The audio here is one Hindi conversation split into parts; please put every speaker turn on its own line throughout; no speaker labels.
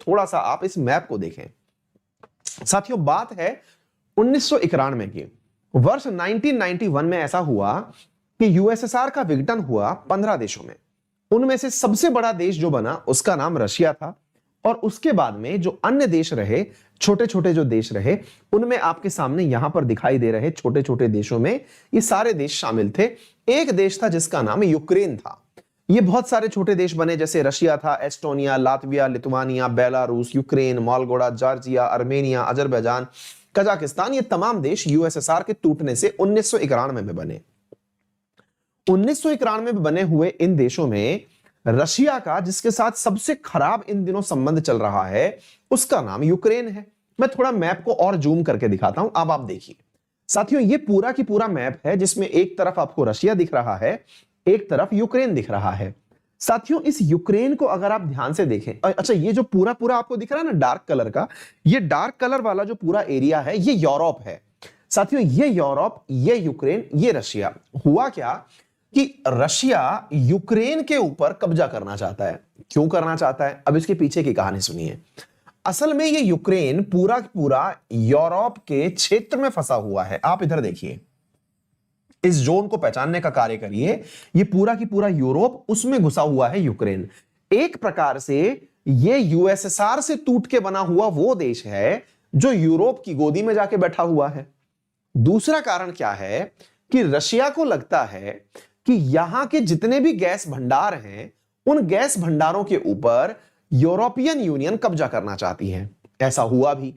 थोड़ा सा आप इस मैप को देखें। साथियों, बात है 1991 की। वर्ष 1991 में ऐसा हुआ कि यूएसएसआर का विघटन हुआ 15 देशों में। उनमें से सबसे बड़ा देश जो बना उसका नाम रशिया था, और उसके बाद में जो अन्य देश रहे, छोटे छोटे जो देश रहे, उनमें आपके सामने यहां पर दिखाई दे रहे छोटे छोटे देशों में ये सारे देश शामिल थे। एक देश था जिसका नाम यूक्रेन था। ये बहुत सारे छोटे देश बने, जैसे रशिया था, Estonia, Latvia, Lithuania, Belarus, Ukraine, Moldova, Georgia, Armenia, Azerbaijan, Kazakhstan. ये तमाम देश यूएसएसआर के टूटने से 1991 में बने। 1991 में बने हुए इन देशों में रशिया का, जिसके साथ सबसे खराब इन दिनों संबंध चल रहा है, उसका नाम यूक्रेन है। मैं थोड़ा मैप को और जूम करके दिखाता हूं, अब आप देखिए। साथियों, ये पूरा की पूरा मैप है जिसमें एक तरफ आपको रशिया दिख रहा है, एक तरफ यूक्रेन दिख रहा है। साथियों, इस यूक्रेन को अगर आप ध्यान से देखें, अच्छा ये जो पूरा पूरा आपको दिख रहा है ना डार्क कलर का, ये डार्क कलर वाला जो पूरा एरिया है ये यूरोप है। साथियों, ये यूरोप, ये यूक्रेन, ये रशिया। हुआ क्या कि रशिया यूक्रेन के ऊपर कब्जा करना चाहता है। क्यों करना चाहता है, अब इसके पीछे की कहानी सुनिए। असल में ये यूक्रेन पूरा पूरा यूरोप के क्षेत्र में फंसा हुआ है। आप इधर देखिए, इस जोन को पहचानने का कार्य करिए। ये पूरा की पूरा यूरोप, उसमें घुसा हुआ है यूक्रेन। एक प्रकार से ये यूएसएसआर से टूट के बना हुआ वो देश है जो यूरोप की गोदी में जाके बैठा हुआ है। दूसरा कारण क्या है कि रशिया को लगता है कि यहां के जितने भी गैस भंडार हैं, उन गैस भंडारों के ऊपर यूरोपियन यूनियन कब्जा करना चाहती है। ऐसा हुआ भी।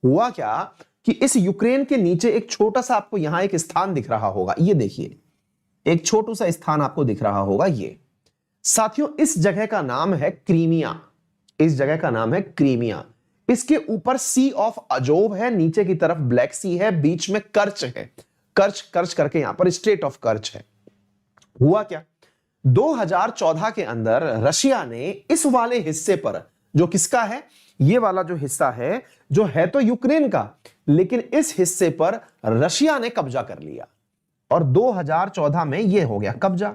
हुआ क्या कि इस यूक्रेन के नीचे एक छोटा सा आपको यहां एक स्थान दिख रहा होगा, ये देखिए, एक छोटा सा स्थान आपको दिख रहा होगा ये। साथियों, इस जगह का नाम है क्रीमिया। इस जगह का नाम है क्रीमिया। इसके ऊपर सी ऑफ अजोव है, नीचे की तरफ ब्लैक सी है, बीच में कर्च है। कर्च कर्च करके यहां पर स्ट्रेट ऑफ कर्च है। हुआ क्या, 2014 के अंदर रशिया ने इस वाले हिस्से पर, जो किसका है, ये वाला जो हिस्सा है, जो है तो यूक्रेन का, लेकिन इस हिस्से पर रशिया ने कब्जा कर लिया, और 2014 में ये हो गया कब्जा।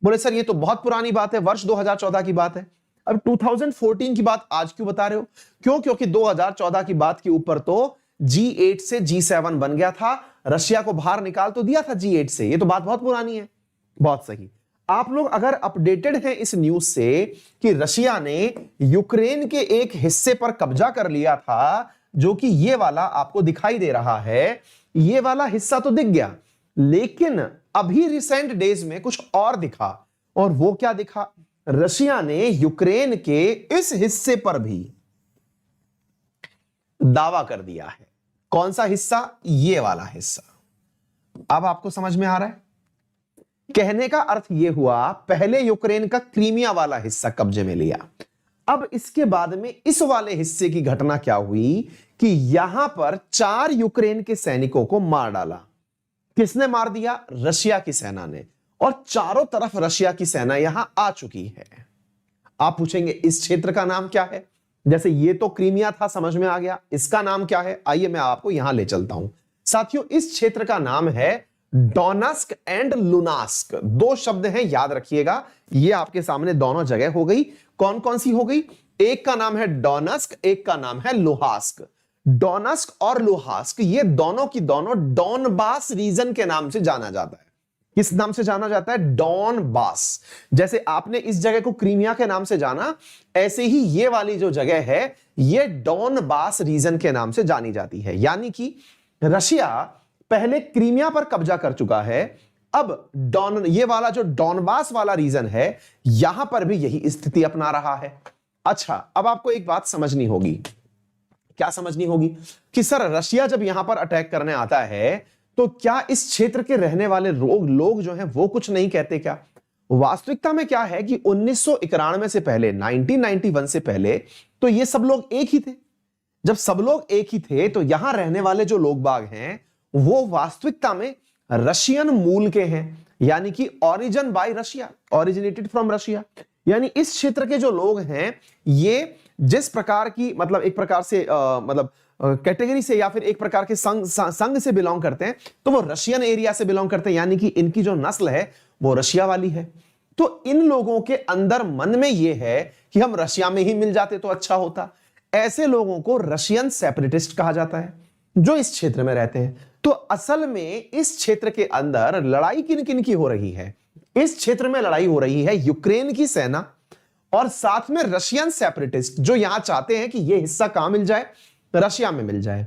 बोले सर ये तो बहुत पुरानी बात है, वर्ष 2014 की बात है। अब 2014 की बात आज क्यों बता रहे हो? क्यों? क्योंकि 2014 की बात के ऊपर तो G8 से G7 बन गया था। रशिया को बाहर निकाल तो दिया था G8 से। ये तो बात बहुत पुरानी है। बहुत सही। आप लोग अगर अपडेटेड हैं इस न्यूज से कि रशिया ने यूक्रेन के एक हिस्से पर कब्जा कर लिया था, जो कि ये वाला आपको दिखाई दे रहा है, ये वाला हिस्सा तो दिख गया, लेकिन अभी रिसेंट डेज में कुछ और दिखा। और वो क्या दिखा? रशिया ने यूक्रेन के इस हिस्से पर भी दावा कर दिया है। कौन सा हिस्सा? ये वाला हिस्सा। अब आपको समझ में आ रहा है? कहने का अर्थ यह हुआ, पहले यूक्रेन का क्रीमिया वाला हिस्सा कब्जे में लिया, अब इसके बाद में इस वाले हिस्से की घटना क्या हुई कि यहां पर 4 यूक्रेन के सैनिकों को मार डाला। किसने मार दिया? रशिया की सेना ने। और चारों तरफ रशिया की सेना यहां आ चुकी है। आप पूछेंगे इस क्षेत्र का नाम क्या है? जैसे ये तो क्रीमिया था, समझ में आ गया। इसका नाम क्या है? आइए मैं आपको यहां ले चलता हूं। साथियों, इस क्षेत्र का नाम है डोनेस्क एंड लुनास्क। 2 शब्द हैं, याद रखिएगा। ये आपके सामने दोनों जगह हो गई। कौन कौन सी हो गई? एक का नाम है डोनेस्क, एक का नाम है लुहास्क। डोनेस्क और लुहास्क ये दोनों की दोनों डॉनबास रीजन के नाम से जाना जाता है। किस नाम से जाना जाता है? डॉनबास। जैसे आपने इस जगह को क्रीमिया के नाम से जाना, ऐसे ही ये वाली जो जगह है ये डॉनबास रीजन के नाम से जानी जाती है। यानी कि रशिया पहले क्रीमिया पर कब्जा कर चुका है, अब ये वाला जो डॉनबास वाला रीजन है यहां पर भी यही स्थिति अपना रहा है। अच्छा, अब आपको एक बात समझनी होगी। क्या समझनी होगी? कि सर रशिया जब यहां पर अटैक करने आता है तो क्या इस क्षेत्र के रहने वाले लोग जो हैं वो कुछ नहीं कहते क्या? वास्तविकता में क्या है कि 1991 से पहले, 1991 से पहले तो ये सब लोग एक ही थे। जब सब लोग एक ही थे तो यहां रहने वाले जो लोग बाग हैं वो वास्तविकता में रशियन मूल के हैं, यानी कि origin bye Russia, originated from Russia. यानी इस क्षेत्र के जो लोग हैं ये जिस प्रकार की, मतलब एक प्रकार से कैटेगरी से या फिर एक प्रकार के संघ से बिलोंग करते हैं, तो वो रशियन एरिया से बिलोंग करते हैं, यानी कि इनकी जो नस्ल है वो रशिया वाली है। तो इन लोगों के अंदर मन में ये है कि हम रशिया में ही मिल जाते तो अच्छा होता। ऐसे लोगों को रशियन सेपरेटिस्ट कहा जाता है जो इस क्षेत्र में रहते हैं। तो असल में इस क्षेत्र के अंदर लड़ाई किन किन की हो रही है? इस क्षेत्र में लड़ाई हो रही है यूक्रेन की सेना और साथ में रशियन सेपरेटिस्ट जो यहां चाहते हैं कि यह हिस्सा कहां मिल जाए? रशिया में मिल जाए।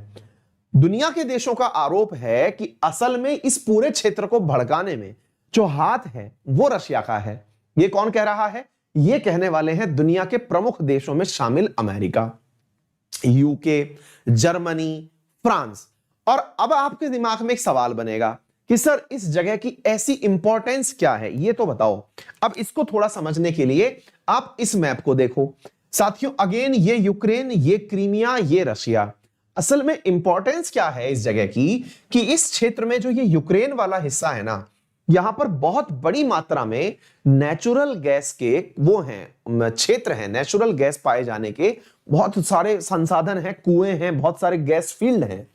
दुनिया के देशों का आरोप है कि असल में इस पूरे क्षेत्र को भड़काने में जो हाथ है वो रशिया का है। ये कौन कह रहा है? ये कहने वाले हैं दुनिया के प्रमुख देशों में शामिल अमेरिका, यूके, जर्मनी, फ्रांस। और अब आपके दिमाग में एक सवाल बनेगा कि सर इस जगह की ऐसी इंपॉर्टेंस क्या है, ये तो बताओ। अब इसको थोड़ा समझने के लिए आप इस मैप को देखो साथियों। अगेन ये यूक्रेन, ये क्रीमिया, ये रशिया। असल में इंपॉर्टेंस क्या है इस जगह की कि इस क्षेत्र में जो ये यूक्रेन वाला हिस्सा है ना, यहां पर बहुत बड़ी मात्रा में नेचुरल गैस के वो हैं क्षेत्र हैं, नेचुरल गैस पाए जाने के बहुत सारे संसाधन हैं, कुएं हैं, बहुत सारे गैस फील्ड हैं।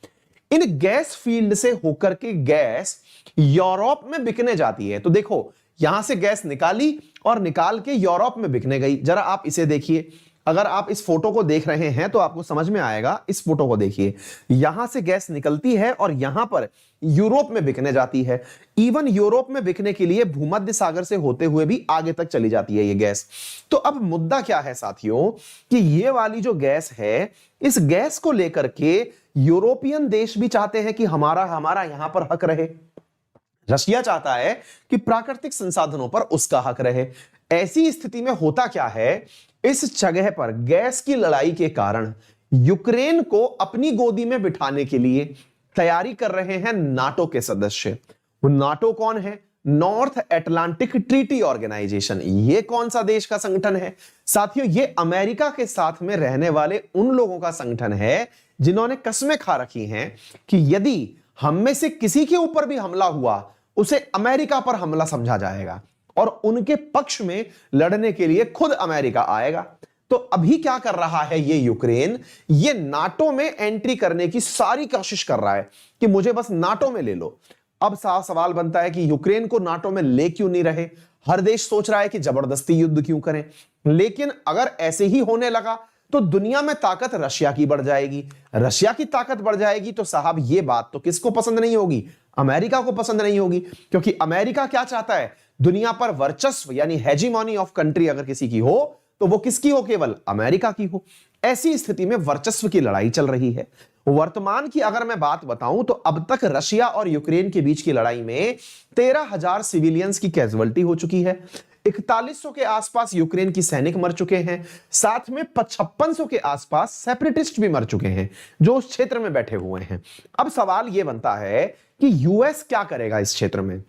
इन गैस फील्ड से होकर के गैस यूरोप में बिकने जाती है। तो देखो यहां से गैस निकाली और निकाल के यूरोप में बिकने गई। जरा आप इसे देखिए, अगर आप इस फोटो को देख रहे हैं तो आपको समझ में आएगा। इस फोटो को देखिए, यहां से गैस निकलती है और यहां पर यूरोप में बिकने जाती है। इवन यूरोप में बिकने के लिए भूमध्य सागर से होते हुए भी आगे तक चली जाती है ये गैस। तो अब मुद्दा क्या है साथियों कि ये वाली जो गैस है, इस गैस को लेकर के यूरोपियन देश भी चाहते हैं कि हमारा हमारा यहां पर हक रहे। रशिया चाहता है कि प्राकृतिक संसाधनों पर उसका हक रहे। ऐसी स्थिति में होता क्या है, इस जगह पर गैस की लड़ाई के कारण यूक्रेन को अपनी गोदी में बिठाने के लिए तैयारी कर रहे हैं नाटो के सदस्य। वो नाटो कौन है? North Atlantic Treaty Organization. ये कौन सा देश का संगठन है साथियों? ये अमेरिका के साथ में रहने वाले उन लोगों का संगठन है जिन्होंने कस्में खा रखी हैं कि यदि हम में से किसी के ऊपर भी हमला हुआ उसे अमेरिका पर हमला समझा जाएगा और उनके पक्ष में लड़ने के लिए खुद अमेरिका आएगा। तो अभी क्या कर रहा है ये यूक्रेन? ये नाटो में एंट्री करने की सारी कोशिश कर रहा है कि मुझे बस नाटो में ले लो। अब साफ सवाल बनता है कि यूक्रेन को नाटो में ले क्यों नहीं रहे? हर देश सोच रहा है कि जबरदस्ती युद्ध क्यों करें। लेकिन अगर ऐसे ही होने लगा तो दुनिया में ताकत रशिया की बढ़ जाएगी। रशिया की ताकत बढ़ जाएगी तो साहब ये बात तो किसको पसंद नहीं होगी? अमेरिका को पसंद नहीं होगी। क्योंकि अमेरिका क्या चाहता है? दुनिया पर वर्चस्व यानी हेजीमोनी ऑफ कंट्री अगर किसी की हो तो वो किसकी हो? केवल अमेरिका की हो। ऐसी स्थिति में वर्चस्व की लड़ाई चल रही है। वर्तमान की अगर मैं बात बताऊं तो अब तक रशिया और यूक्रेन के बीच की लड़ाई में 13,000 सिविलियंस की कैजुअल्टी हो चुकी है। 4100 के आसपास यूक्रेन की सैनिक मर चुके हैं। साथ में 5500 के आसपास सेपरेटिस्ट भी मर चुके हैं जो उस क्षेत्र में बैठे हुए हैं। अब सवाल यह बनता है कि यूएस क्या करेगा इस क्षेत्र में?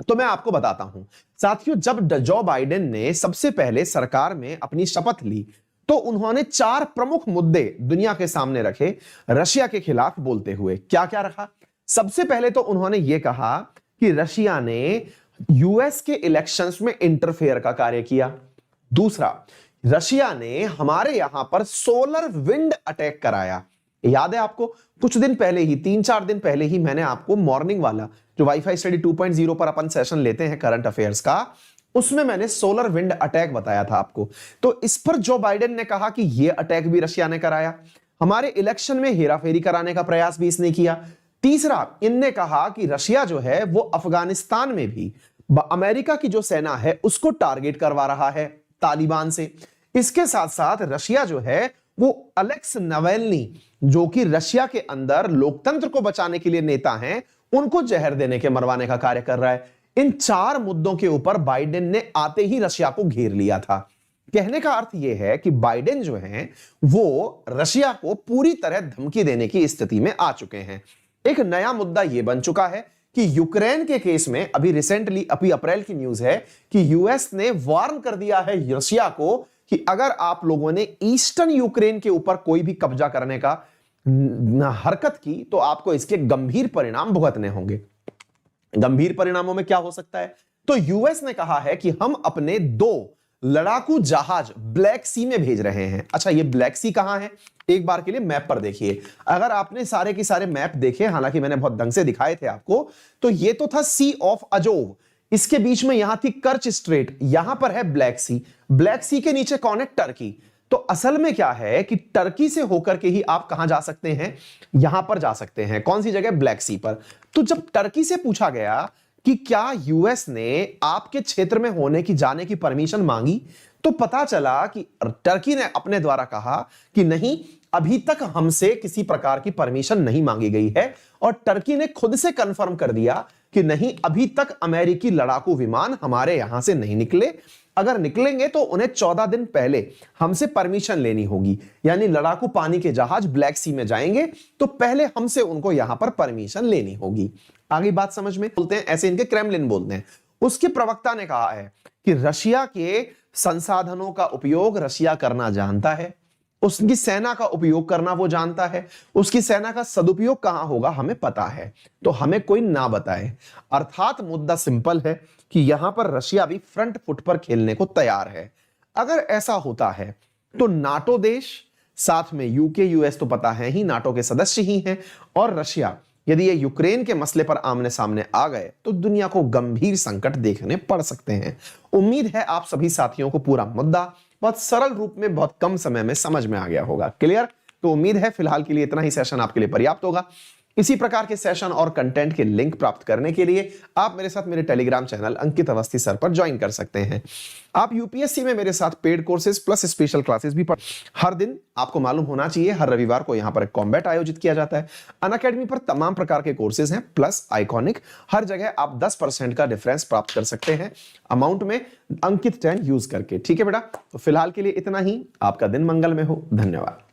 तो मैं आपको बताता हूं साथियों, जब जो बाइडेन ने सबसे पहले सरकार में अपनी शपथ ली तो उन्होंने 4 प्रमुख मुद्दे दुनिया के सामने रखे रशिया के खिलाफ बोलते हुए। क्या क्या रखा? सबसे पहले तो उन्होंने यह कहा कि रशिया ने यूएस के इलेक्शंस में इंटरफेयर का कार्य किया। दूसरा, रशिया ने हमारे यहां पर सोलर विंड अटैक कराया। याद है आपको? कुछ दिन पहले ही, 3-4 दिन पहले ही मैंने आपको मॉर्निंग वाला जो वाईफाई स्टडी 2.0 पर अपन सेशन लेते हैं करंट अफेयर्स का, उसमें मैंने सोलर विंड अटैक बताया था आपको। तो इस पर जो बाइडेन ने कहा कि यह अटैक भी रशिया ने कराया। हमारे इलेक्शन में हेराफेरी कराने का प्रयास भी इसने किया। तीसरा, इनने कहा कि रशिया जो है वो अफगानिस्तान में भी अमेरिका की जो सेना है उसको टारगेट करवा रहा है तालिबान से। इसके साथ साथ रशिया जो है वो अलेक्स नवेल्नी जो कि रशिया के अंदर लोकतंत्र को बचाने के लिए नेता हैं, उनको जहर देने के मरवाने का कार्य कर रहा है। इन 4 मुद्दों के ऊपर बाइडेन ने आते ही रशिया को घेर लिया था। कहने का अर्थ यह है कि बाइडेन जो हैं वो रशिया को पूरी तरह धमकी देने की स्थिति में आ चुके हैं। एक नया मुद्दा यह बन चुका है कि यूक्रेन के केस में अभी रिसेंटली, अभी अप्रैल की न्यूज है कि यूएस ने वार्न कर दिया है रशिया को कि अगर आप लोगों ने ईस्टर्न यूक्रेन के ऊपर कोई भी कब्जा करने का हरकत की तो आपको इसके गंभीर परिणाम भुगतने होंगे। गंभीर परिणामों में क्या हो सकता है? तो यूएस ने कहा है कि हम अपने 2 लड़ाकू जहाज ब्लैक सी में भेज रहे हैं। अच्छा, ये ब्लैक सी कहां है? एक बार के लिए मैप पर देखिए। अगर आपने सारे के सारे मैप देखे, हालांकि मैंने बहुत ढंग से दिखाए थे आपको, तो ये तो था सी ऑफ अजोव, इसके बीच में यहां थी कर्च स्ट्रेट, यहां पर है ब्लैक सी। ब्लैक सी के नीचे कौन है? टर्की। तो असल में क्या है कि टर्की से होकर के ही आप कहां जा सकते हैं, यहां पर जा सकते हैं। कौन सी जगह? ब्लैक सी पर। तो जब टर्की से पूछा गया कि क्या यूएस ने आपके क्षेत्र में होने की जाने की परमिशन मांगी, तो पता चला कि टर्की ने अपने द्वारा कहा कि नहीं, अभी तक हमसे किसी प्रकार की परमिशन नहीं मांगी गई है। और टर्की ने खुद से कंफर्म कर दिया कि नहीं, अभी तक अमेरिकी लड़ाकू विमान हमारे यहां से नहीं निकले। अगर निकलेंगे तो उन्हें 14 दिन पहले हमसे परमिशन लेनी होगी, यानी लड़ाकू पानी के जहाज ब्लैक सी में जाएंगे तो पहले हमसे उनको यहां पर परमिशन लेनी होगी। आगे बात समझ में? बोलते हैं ऐसे, इनके क्रेमलिन बोलते हैं। उसके प्रवक्ता ने कहा है कि रशिया के संसाधनों का उपयोग रशिया करना जानता है, उसकी सेना का उपयोग करना वो जानता है, उसकी सेना का सदुपयोग कहां होगा हमें पता है, तो हमें कोई ना बताए। अर्थात मुद्दा सिंपल है कि यहां पर रशिया भी फ्रंट फुट पर खेलने को तैयार है। अगर ऐसा होता है तो नाटो देश, साथ में यूके यूएस तो पता है ही, नाटो के सदस्य ही हैं, और रशिया, यदि ये यूक्रेन के मसले पर आमने सामने आ गए तो दुनिया को गंभीर संकट देखने पड़ सकते हैं। उम्मीद है आप सभी साथियों को पूरा मुद्दा बहुत सरल रूप में बहुत कम समय में समझ में आ गया होगा। क्लियर? तो उम्मीद है फिलहाल के लिए इतना ही सेशन आपके लिए पर्याप्त होगा। इसी प्रकार के सेशन और कंटेंट के लिंक प्राप्त करने के लिए आप मेरे साथ मेरे टेलीग्राम चैनल अंकित अवस्थी सर पर ज्वाइन कर सकते हैं। आप यूपीएससी में मेरे साथ paid courses plus special classes भी पढ़। हर दिन आपको मालूम होना चाहिए, हर रविवार को यहां पर एक कॉम्बैट आयोजित किया जाता है। अनअकैडमी पर तमाम प्रकार के कोर्सेज हैं, प्लस आइकॉनिक। हर जगह आप 10% का डिफरेंस प्राप्त कर सकते हैं अमाउंट में, अंकित 10 यूज करके। ठीक है बेटा, तो फिलहाल के लिए इतना ही। आपका दिन मंगलमय हो। धन्यवाद।